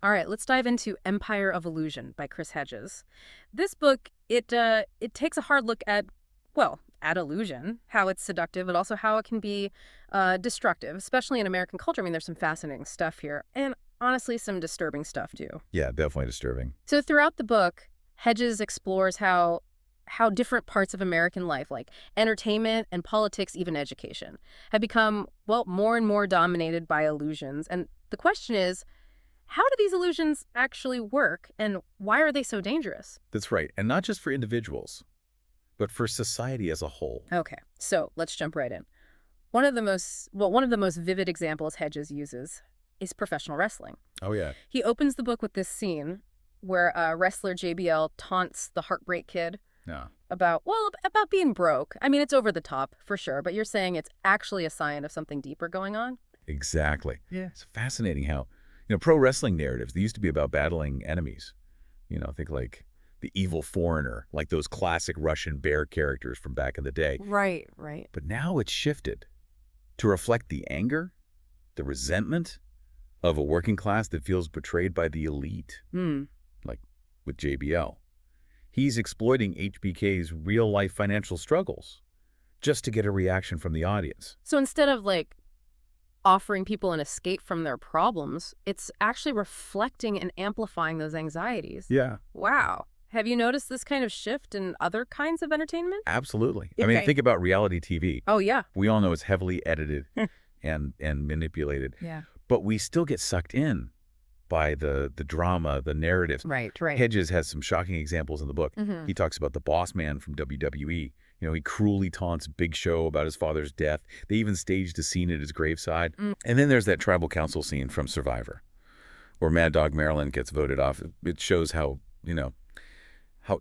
All right, let's dive into Empire of Illusion by Chris Hedges. This book, it takes a hard look at, well, at illusion, how it's seductive, but also how it can be destructive, especially in American culture. I mean, there's some fascinating stuff here, and honestly, some disturbing stuff too. Yeah, definitely disturbing. So throughout the book, Hedges explores how different parts of American life, like entertainment and politics, even education, have become, well, more and more dominated by illusions. And the question is, how do these illusions actually work, and why are they so dangerous? That's right. And not just for individuals, but for society as a whole. Okay, so let's jump right in. One of the most vivid examples Hedges uses is professional wrestling. Oh, yeah. He opens the book with this scene where wrestler JBL taunts the Heartbreak Kid No. about being broke. I mean, it's over the top for sure, but you're saying it's actually a sign of something deeper going on? Exactly. Yeah. It's fascinating how, pro wrestling narratives, they used to be about battling enemies. Think like the evil foreigner, like those classic Russian bear characters from back in the day. Right, right. But now it's shifted to reflect the anger, the resentment of a working class that feels betrayed by the elite, Hmm. like with JBL. He's exploiting HBK's real-life financial struggles just to get a reaction from the audience. So instead of like offering people an escape from their problems, it's actually reflecting and amplifying those anxieties. Yeah. Wow. Have you noticed this kind of shift in other kinds of entertainment? Absolutely. I mean, Okay. think about reality TV. Oh, yeah. We all know it's heavily edited and manipulated, Yeah. but we still get sucked in by the drama, the narratives. Right, right. Hedges has some shocking examples in the book. Mhm. He talks about the boss man from WWE. He cruelly taunts Big Show about his father's death. They even staged a scene at his graveside. And then there's that tribal council scene from Survivor, where Mad Dog Maryland gets voted off. It shows how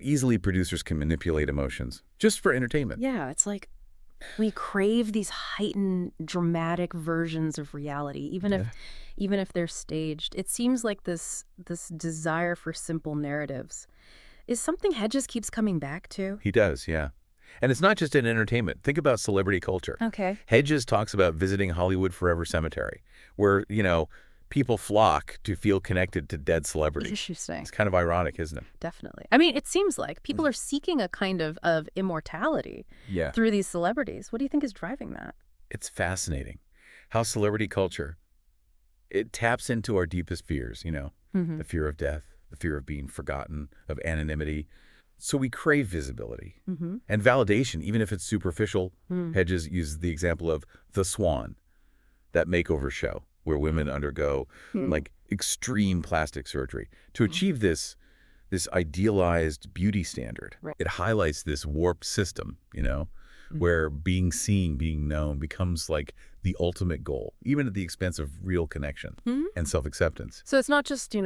easily producers can manipulate emotions just for entertainment. Yeah, it's like we crave these heightened, dramatic versions of reality, even if they're staged. It seems like this desire for simple narratives is something Hedges keeps coming back to. He does, yeah. And it's not just in entertainment. Think about celebrity culture. Okay. Hedges talks about visiting Hollywood Forever Cemetery, where, people flock to feel connected to dead celebrities. Interesting. It's kind of ironic, isn't it? Definitely. I mean, it seems like people are seeking a kind of immortality Yeah. through these celebrities. What do you think is driving that? It's fascinating how celebrity culture, it taps into our deepest fears, the fear of death, the fear of being forgotten, of anonymity. So we crave visibility and validation, even if it's superficial. Hedges uses the example of The Swan, that makeover show where women undergo like extreme plastic surgery to achieve this idealized beauty standard. Right. It highlights this warped system, where being seen, being known becomes like the ultimate goal, even at the expense of real connection and self-acceptance. So it's not just,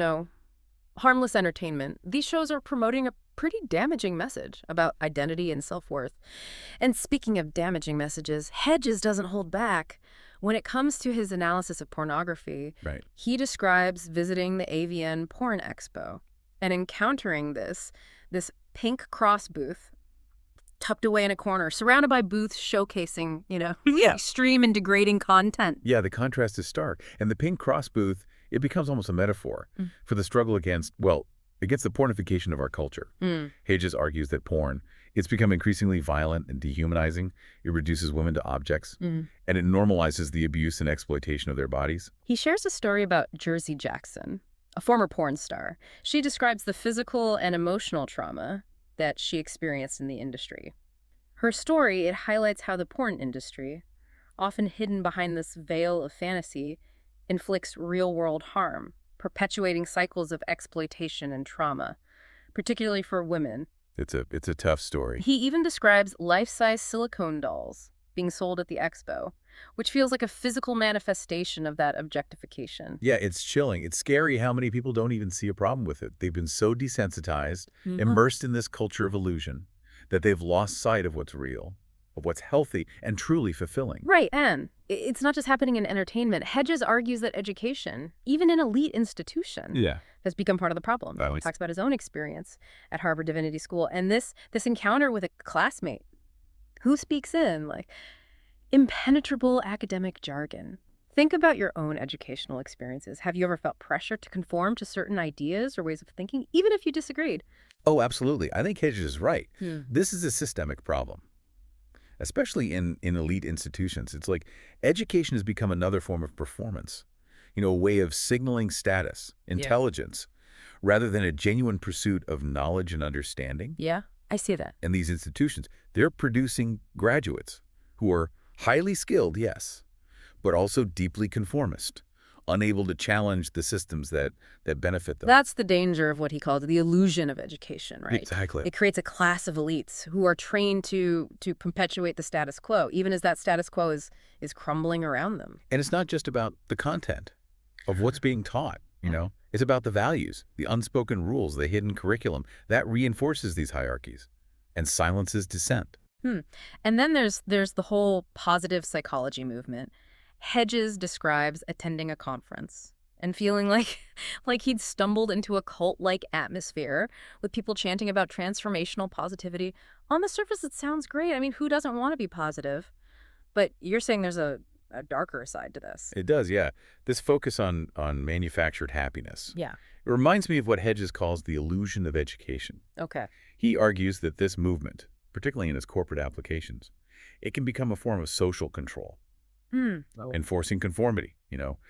harmless entertainment. These shows are promoting a pretty damaging message about identity and self-worth. And speaking of damaging messages, Hedges doesn't hold back. When it comes to his analysis of pornography, Right. he describes visiting the AVN Porn Expo and encountering this pink cross booth tucked away in a corner, surrounded by booths showcasing, Yeah. extreme and degrading content. Yeah, the contrast is stark. And the pink cross booth, it becomes almost a metaphor for the struggle against the pornification of our culture. Hedges argues that porn, it's become increasingly violent and dehumanizing. It reduces women to objects, and it normalizes the abuse and exploitation of their bodies. He shares a story about Jersey Jackson, a former porn star. She describes the physical and emotional trauma that she experienced in the industry. Her story, it highlights how the porn industry, often hidden behind this veil of fantasy, inflicts real-world harm, perpetuating cycles of exploitation and trauma, particularly for women. It's a tough story. He even describes life-size silicone dolls being sold at the expo, which feels like a physical manifestation of that objectification. Yeah, it's chilling. It's scary how many people don't even see a problem with it. They've been so desensitized, immersed in this culture of illusion, that they've lost sight of what's real, of what's healthy and truly fulfilling. Right, and it's not just happening in entertainment. Hedges argues that education, even an elite institution, Yeah. has become part of the problem. He talks about his own experience at Harvard Divinity School and this encounter with a classmate who speaks in, like, impenetrable academic jargon, Think about your own educational experiences. Have you ever felt pressure to conform to certain ideas or ways of thinking, even if you disagreed? Oh, absolutely. I think Hedges is right. Hmm. This is a systemic problem, especially in elite institutions. It's like education has become another form of performance, a way of signaling status, Yeah. intelligence, rather than a genuine pursuit of knowledge and understanding. Yeah, I see that. And these institutions, they're producing graduates who are highly skilled, yes, but also deeply conformist, unable to challenge the systems that benefit them. That's the danger of what he called the illusion of education, right? Exactly. It creates a class of elites who are trained to perpetuate the status quo, even as that status quo is crumbling around them. And it's not just about the content of what's being taught. It's about the values, the unspoken rules, the hidden curriculum that reinforces these hierarchies and silences dissent. Hmm. And then there's the whole positive psychology movement. Hedges describes attending a conference and feeling like like he'd stumbled into a cult-like atmosphere with people chanting about transformational positivity. On the surface, it sounds great. I mean, who doesn't want to be positive? But you're saying there's a darker side to this. It does, yeah. This focus on manufactured happiness. Yeah. It reminds me of what Hedges calls the illusion of education. Okay. He argues that this movement, particularly in its corporate applications, it can become a form of social control, Hmm. Oh. enforcing conformity,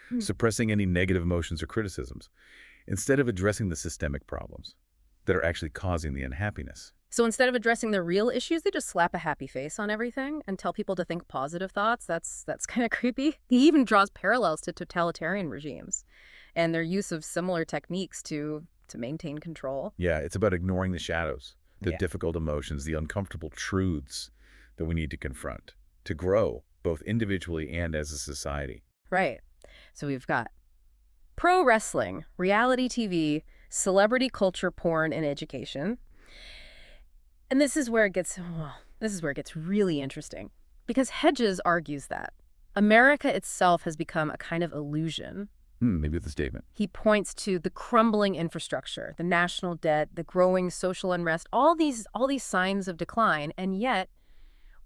Hmm. suppressing any negative emotions or criticisms, instead of addressing the systemic problems that are actually causing the unhappiness. So instead of addressing the real issues, they just slap a happy face on everything and tell people to think positive thoughts. That's kind of creepy. He even draws parallels to totalitarian regimes and their use of similar techniques to maintain control. Yeah, it's about ignoring the shadows, the Yeah. difficult emotions, the uncomfortable truths that we need to confront to grow, both individually and as a society. Right. So we've got pro wrestling, reality TV, celebrity culture, porn, and education. And this is where it gets really interesting because Hedges argues that America itself has become a kind of illusion. Maybe with the statement. He points to the crumbling infrastructure, the national debt, the growing social unrest, all these signs of decline, and yet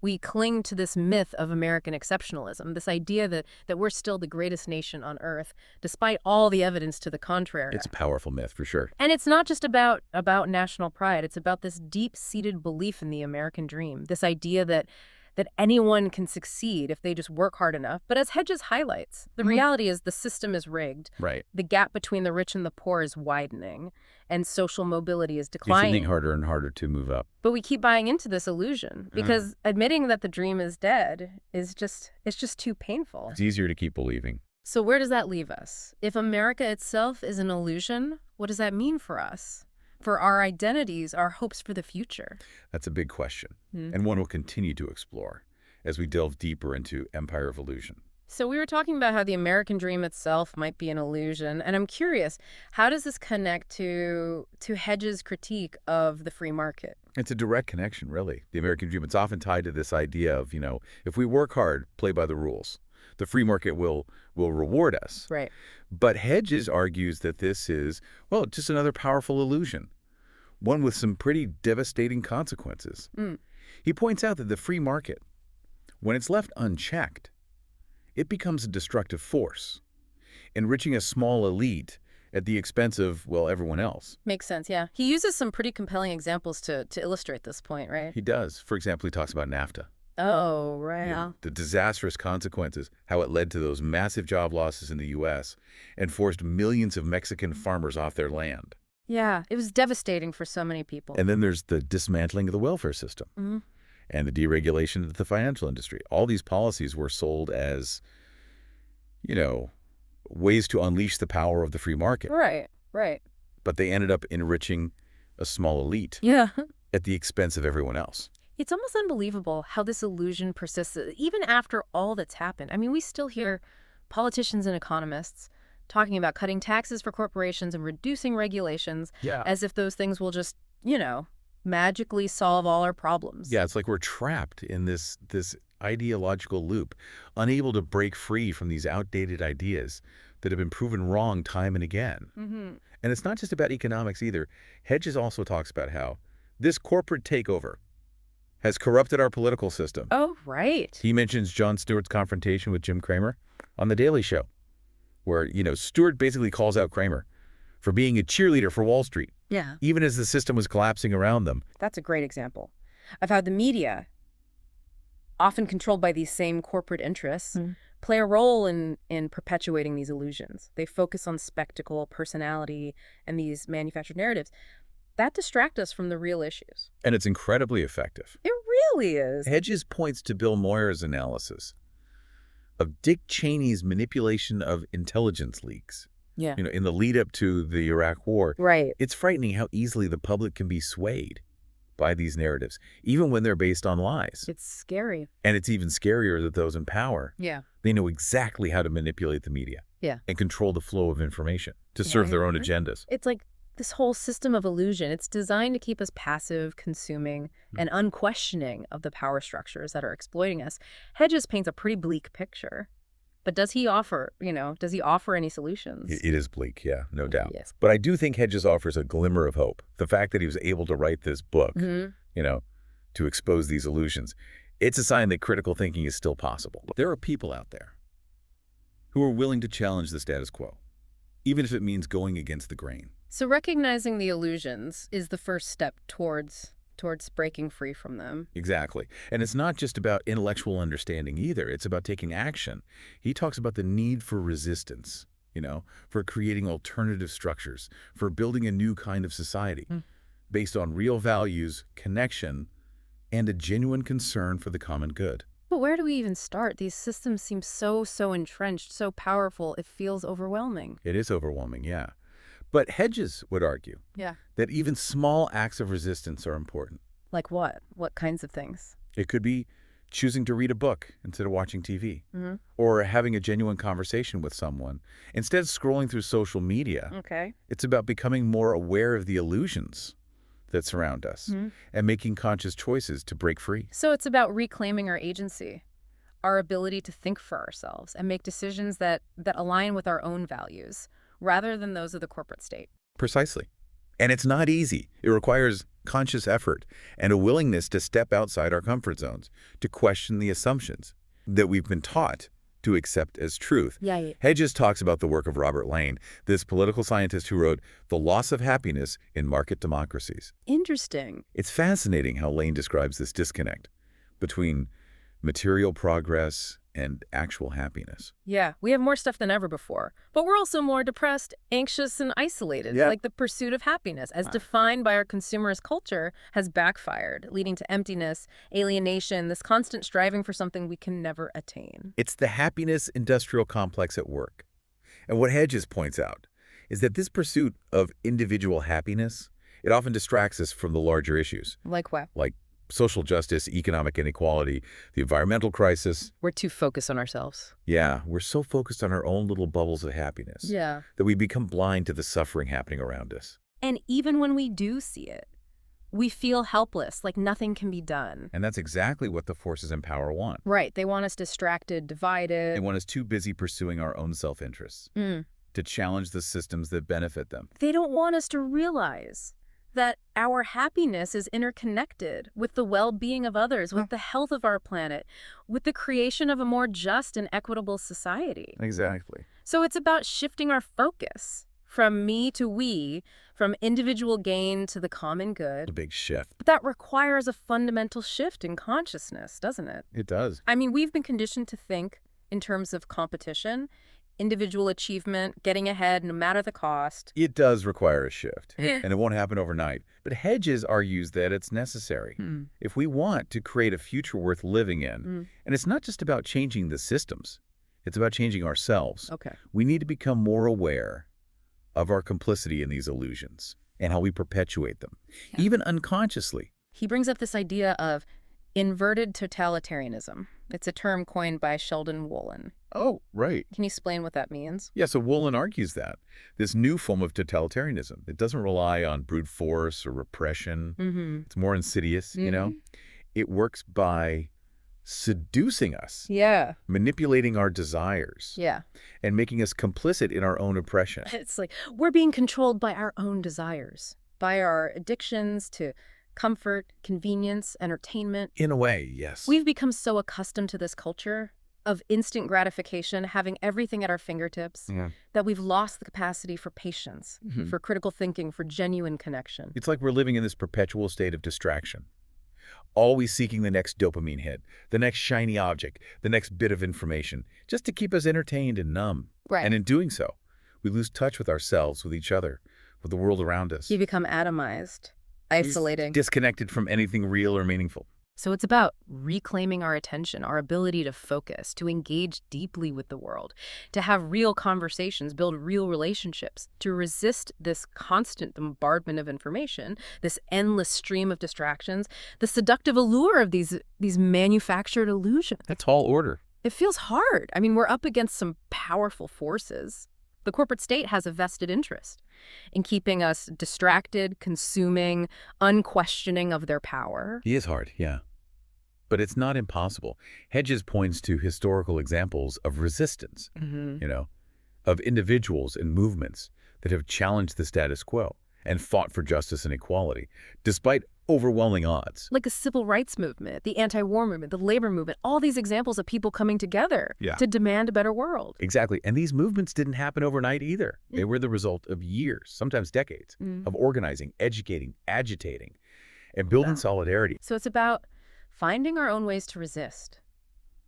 we cling to this myth of American exceptionalism, this idea that we're still the greatest nation on earth, despite all the evidence to the contrary. It's a powerful myth for sure. And it's not just about national pride. It's about this deep-seated belief in the American dream, this idea that anyone can succeed if they just work hard enough. But as Hedges highlights, the reality is the system is rigged. Right. The gap between the rich and the poor is widening, and social mobility is It's declining. getting harder and harder to move up. But we keep buying into this illusion because admitting that the dream is dead it's just too painful. It's easier to keep believing. So where does that leave us? If America itself is an illusion, what does that mean for us? For our identities, our hopes for the future? That's a big question, Hmm. and one we'll continue to explore as we delve deeper into empire of illusion. So we were talking about how the American dream itself might be an illusion, and I'm curious, how does this connect to Hedges' critique of the free market? It's a direct connection, really. The American dream, it's often tied to this idea of, if we work hard, play by the rules, the free market will reward us. Right. But Hedges argues that this is, well, just another powerful illusion, one with some pretty devastating consequences. Mm. He points out that the free market, when it's left unchecked, it becomes a destructive force, enriching a small elite at the expense of, well, everyone else. Makes sense, yeah. He uses some pretty compelling examples to illustrate this point, right? He does. For example, he talks about NAFTA. Oh, right. Yeah. The disastrous consequences, how it led to those massive job losses in the U.S. and forced millions of Mexican farmers off their land. Yeah, it was devastating for so many people. And then there's the dismantling of the welfare system and the deregulation of the financial industry. All these policies were sold as, ways to unleash the power of the free market. Right, right. But they ended up enriching a small elite Yeah. at the expense of everyone else. It's almost unbelievable how this illusion persists even after all that's happened. I mean, we still hear politicians and economists talking about cutting taxes for corporations and reducing regulations as if those things will just, magically solve all our problems. Yeah, it's like we're trapped in this ideological loop, unable to break free from these outdated ideas that have been proven wrong time and again. And it's not just about economics either. Hedges also talks about how this corporate takeover, has corrupted our political system. Oh, right. He mentions Jon Stewart's confrontation with Jim Cramer on The Daily Show, where, Stewart basically calls out Cramer for being a cheerleader for Wall Street, Yeah. even as the system was collapsing around them. That's a great example of how the media, often controlled by these same corporate interests, play a role in perpetuating these illusions. They focus on spectacle, personality, and these manufactured narratives that distract us from the real issues. And it's incredibly effective. It really is. Hedges points to Bill Moyer's analysis of Dick Cheney's manipulation of intelligence leaks. Yeah. In the lead up to the Iraq War. Right. It's frightening how easily the public can be swayed by these narratives, even when they're based on lies. It's scary. And it's even scarier that those in power, Yeah. they know exactly how to manipulate the media. Yeah. And control the flow of information to serve their own agendas. It's like this whole system of illusion. It's designed to keep us passive, consuming, and unquestioning of the power structures that are exploiting us. Hedges paints a pretty bleak picture. But does he offer any solutions? It is bleak, yeah, no doubt. Yes. But I do think Hedges offers a glimmer of hope. The fact that he was able to write this book, to expose these illusions, it's a sign that critical thinking is still possible. There are people out there who are willing to challenge the status quo, even if it means going against the grain. So recognizing the illusions is the first step towards breaking free from them. Exactly. And it's not just about intellectual understanding either. It's about taking action. He talks about the need for resistance, for creating alternative structures, for building a new kind of society based on real values, connection, and a genuine concern for the common good. But where do we even start? These systems seem so entrenched, so powerful, it feels overwhelming. It is overwhelming, yeah. But Hedges would argue that even small acts of resistance are important. Like what? What kinds of things? It could be choosing to read a book instead of watching TV, or having a genuine conversation with someone. Instead of scrolling through social media, it's about becoming more aware of the illusions that surround us and making conscious choices to break free. So it's about reclaiming our agency, our ability to think for ourselves and make decisions that align with our own values, rather than those of the corporate state. Precisely. And it's not easy. It requires conscious effort and a willingness to step outside our comfort zones, to question the assumptions that we've been taught to accept as truth. Yeah. Hedges talks about the work of Robert Lane, this political scientist who wrote The Loss of Happiness in Market Democracies. Interesting. It's fascinating how Lane describes this disconnect between material progress and actual happiness. Yeah, we have more stuff than ever before, but we're also more depressed, anxious, and isolated. Yeah. Like the pursuit of happiness, as defined by our consumerist culture, has backfired, leading to emptiness, alienation, this constant striving for something we can never attain. It's the happiness industrial complex at work. And what Hedges points out is that this pursuit of individual happiness, it often distracts us from the larger issues. Like what? Like social justice, economic inequality, the environmental crisis. We're too focused on ourselves. Yeah, we're so focused on our own little bubbles of happiness that we become blind to the suffering happening around us. And even when we do see it, we feel helpless, like nothing can be done. And that's exactly what the forces in power want. Right. They want us distracted, divided. They want us too busy pursuing our own self-interests to challenge the systems that benefit them. They don't want us to realize that our happiness is interconnected with the well-being of others, with the health of our planet, with the creation of a more just and equitable society. Exactly. So it's about shifting our focus from me to we, from individual gain to the common good. A big shift. But that requires a fundamental shift in consciousness, doesn't it? It does. I mean, we've been conditioned to think in terms of competition, individual achievement, getting ahead no matter the cost. It does require a shift, and it won't happen overnight. But Hedges argues that it's necessary if we want to create a future worth living in. And it's not just about changing the systems. It's about changing ourselves. Okay. We need to become more aware of our complicity in these illusions and how we perpetuate them, even unconsciously. He brings up this idea of inverted totalitarianism. It's a term coined by Sheldon Wolin. Oh, right. Can you explain what that means? Yeah, so Wolin argues that this new form of totalitarianism, it doesn't rely on brute force or repression. It's more insidious, It works by seducing us, manipulating our desires, and making us complicit in our own oppression. It's like we're being controlled by our own desires, by our addictions to Comfort, convenience, entertainment. In a way, yes. We've become so accustomed to this culture of instant gratification, having everything at our fingertips, Yeah. that we've lost the capacity for patience, for critical thinking, for genuine connection. It's like we're living in this perpetual state of distraction, always seeking the next dopamine hit, the next shiny object, the next bit of information, just to keep us entertained and numb. Right. And in doing so, we lose touch with ourselves, with each other, with the world around us. You become atomized, isolating. Disconnected from anything real or meaningful. So it's about reclaiming our attention, our ability to focus, to engage deeply with the world, to have real conversations, build real relationships, to resist this constant bombardment of information, this endless stream of distractions, the seductive allure of these manufactured illusions. That's tall order. It feels hard. I mean, we're up against some powerful forces. The corporate state has a vested interest in keeping us distracted, consuming, unquestioning of their power. He is hard, yeah. But it's not impossible. Hedges points to historical examples of resistance, of individuals and movements that have challenged the status quo and fought for justice and equality, despite overwhelming odds. Like the civil rights movement, the anti-war movement, the labor movement, all these examples of people coming together to demand a better world. Exactly. And these movements didn't happen overnight either. They were the result of years, sometimes decades, of organizing, educating, agitating, and building solidarity. So it's about finding our own ways to resist,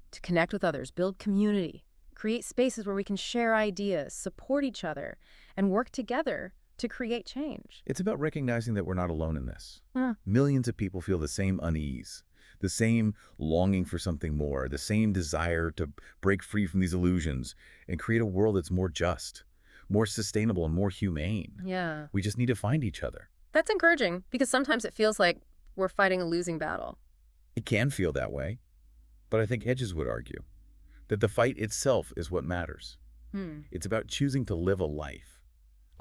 to connect with others, build community, create spaces where we can share ideas, support each other, and work together to create change. It's about recognizing that we're not alone in this. Millions of people feel the same unease, the same longing for something more, the same desire to break free from these illusions and create a world that's more just, more sustainable, and more humane. Yeah. We just need to find each other. That's encouraging, because sometimes it feels like we're fighting a losing battle. It can feel that way, but I think Hedges would argue that the fight itself is what matters. It's about choosing to live a life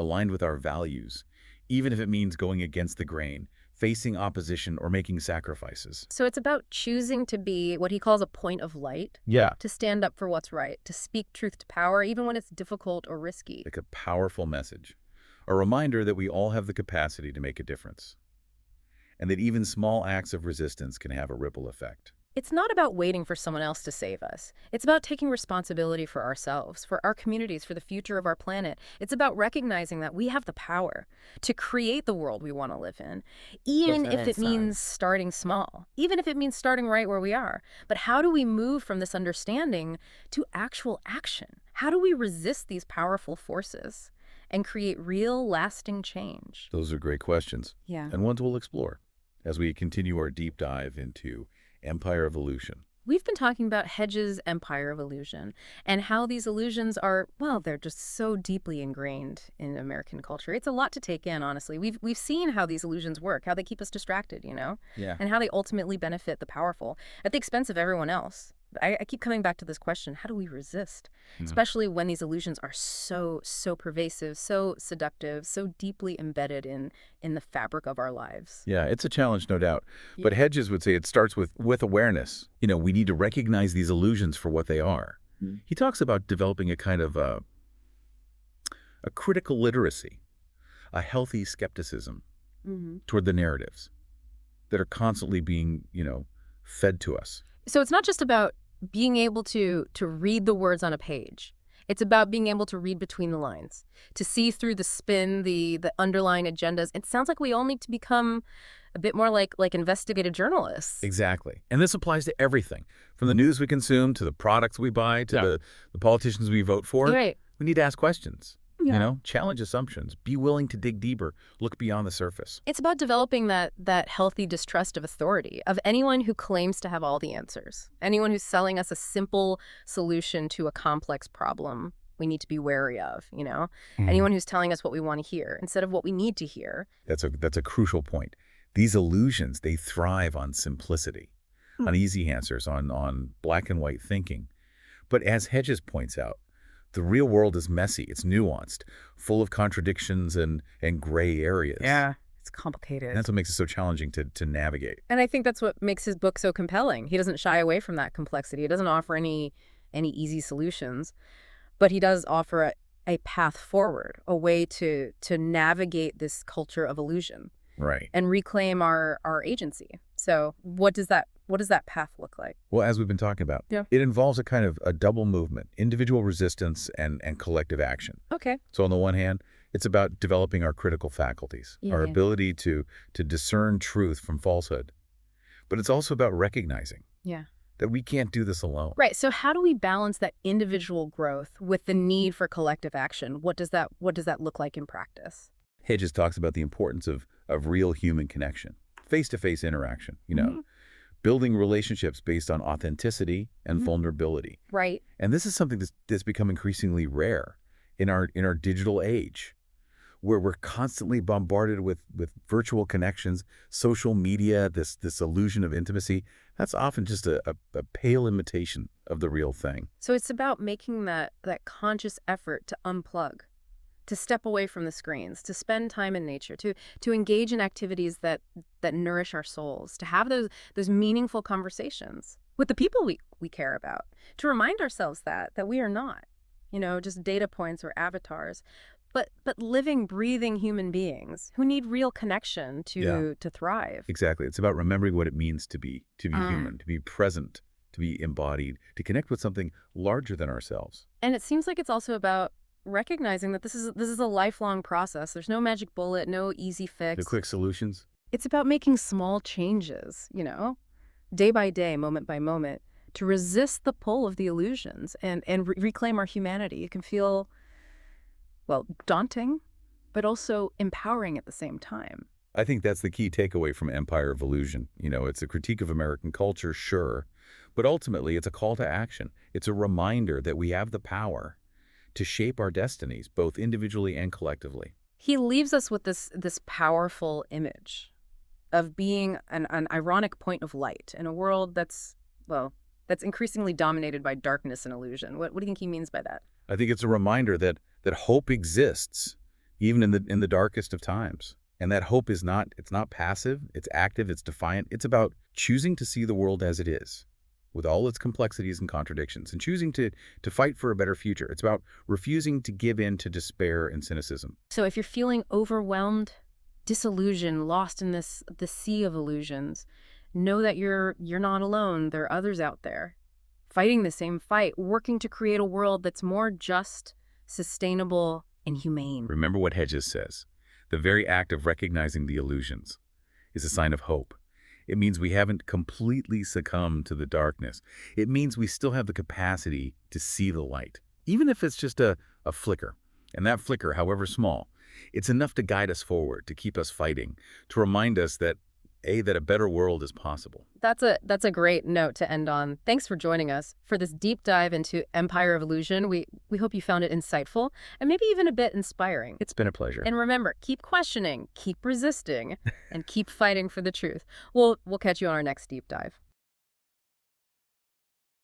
aligned with our values, even if it means going against the grain, facing opposition, or making sacrifices. So it's about choosing to be what he calls a point of light. Yeah. To stand up for what's right, to speak truth to power, even when it's difficult or risky. Like a powerful message, a reminder that we all have the capacity to make a difference, and that even small acts of resistance can have a ripple effect. It's not about waiting for someone else to save us. It's about taking responsibility for ourselves, for our communities, for the future of our planet. It's about recognizing that we have the power to create the world we want to live in, even if it means starting small, even if it means starting right where we are. But how do we move from this understanding to actual action? How do we resist these powerful forces and create real, lasting change? Those are great questions. Yeah. And ones we'll explore as we continue our deep dive into Empire of Illusion. We've been talking about Hedges' Empire of Illusion and how these illusions are, well, they're just so deeply ingrained in American culture. It's a lot to take in, honestly. We've seen how these illusions work, how they keep us distracted, and how they ultimately benefit the powerful at the expense of everyone else. I keep coming back to this question: how do we resist? Especially when these illusions are so pervasive, so seductive, so deeply embedded in the fabric of our lives. Yeah, it's a challenge, no doubt. But Hedges would say it starts with awareness. We need to recognize these illusions for what they are. He talks about developing a kind of a critical literacy, a healthy skepticism toward the narratives that are constantly being, fed to us. So it's not just about being able to read the words on a page. It's about being able to read between the lines, to see through the spin, the underlying agendas. It sounds like we all need to become a bit more like investigative journalists. Exactly. And this applies to everything, from the news we consume to the products we buy to the politicians we vote for. Right. We need to ask questions. Challenge assumptions, be willing to dig deeper, look beyond the surface. It's about developing that healthy distrust of authority, of anyone who claims to have all the answers, anyone who's selling us a simple solution to a complex problem we need to be wary of, anyone who's telling us what we want to hear instead of what we need to hear. That's a crucial point. These illusions, they thrive on simplicity, on easy answers, on black and white thinking. But as Hedges points out, the real world is messy, it's nuanced, full of contradictions and gray areas. Yeah, it's complicated. And that's what makes it so challenging to navigate. And I think that's what makes his book so compelling. He doesn't shy away from that complexity. He doesn't offer any easy solutions, but he does offer a path forward, a way to navigate this culture of illusion. Right. and reclaim our agency. So what does that path look like? Well, as we've been talking about, Yeah. it involves a kind of a double movement, individual resistance and collective action. Okay. So on the one hand, it's about developing our critical faculties, Yeah, our yeah. ability to discern truth from falsehood. But it's also about recognizing Yeah. that we can't do this alone. Right. So how do we balance that individual growth with the need for collective action? What does that look like in practice? Hedges talks about the importance of real human connection, face-to-face interaction, Mhm. building relationships based on authenticity and Mhm. vulnerability. Right. And this is something that's become increasingly rare in our digital age, where we're constantly bombarded with virtual connections, social media, this illusion of intimacy. That's often just a pale imitation of the real thing. So it's about making that conscious effort to unplug, to step away from the screens, to spend time in nature, to engage in activities that nourish our souls, to have those meaningful conversations with the people we care about, to remind ourselves that we are not, just data points or avatars, but living, breathing human beings who need real connection Yeah, to thrive. exactly. It's about remembering what it means to be Mm. human, to be present, to be embodied, to connect with something larger than ourselves. And it seems like it's also about recognizing that this is a lifelong process. There's no magic bullet, no easy The fix. quick solutions. It's about making small changes, day by day, moment by moment, to resist the pull of the illusions and reclaim our humanity. It can feel, well, daunting, but also empowering at the same time. I think that's the key takeaway from Empire of Illusion. It's a critique of American culture, sure, but ultimately it's a call to action. It's a reminder that we have the power to shape our destinies, both individually and collectively. He leaves us with this powerful image of being an ironic point of light in a world that's increasingly dominated by darkness and illusion. What do you think he means by that? I think it's a reminder that hope exists even in the darkest of times. And that hope it's not passive, it's active, it's defiant. It's about choosing to see the world as it is, with all its complexities and contradictions, and choosing to fight for a better future. It's about refusing to give in to despair and cynicism. So if you're feeling overwhelmed, disillusioned, lost in the sea of illusions, know that you're not alone. There are others out there fighting the same fight, working to create a world that's more just, sustainable, and humane. Remember what Hedges says. The very act of recognizing the illusions is a sign of hope. It means we haven't completely succumbed to the darkness. It means we still have the capacity to see the light, even if it's just a flicker. And that flicker, however small, it's enough to guide us forward, to keep us fighting, to remind us that a better world is possible. That's a great note to end on. Thanks for joining us for this deep dive into Empire of Illusion. We hope you found it insightful and maybe even a bit inspiring. It's been a pleasure. And remember, keep questioning, keep resisting, and keep fighting for the truth. We'll catch you on our next deep dive.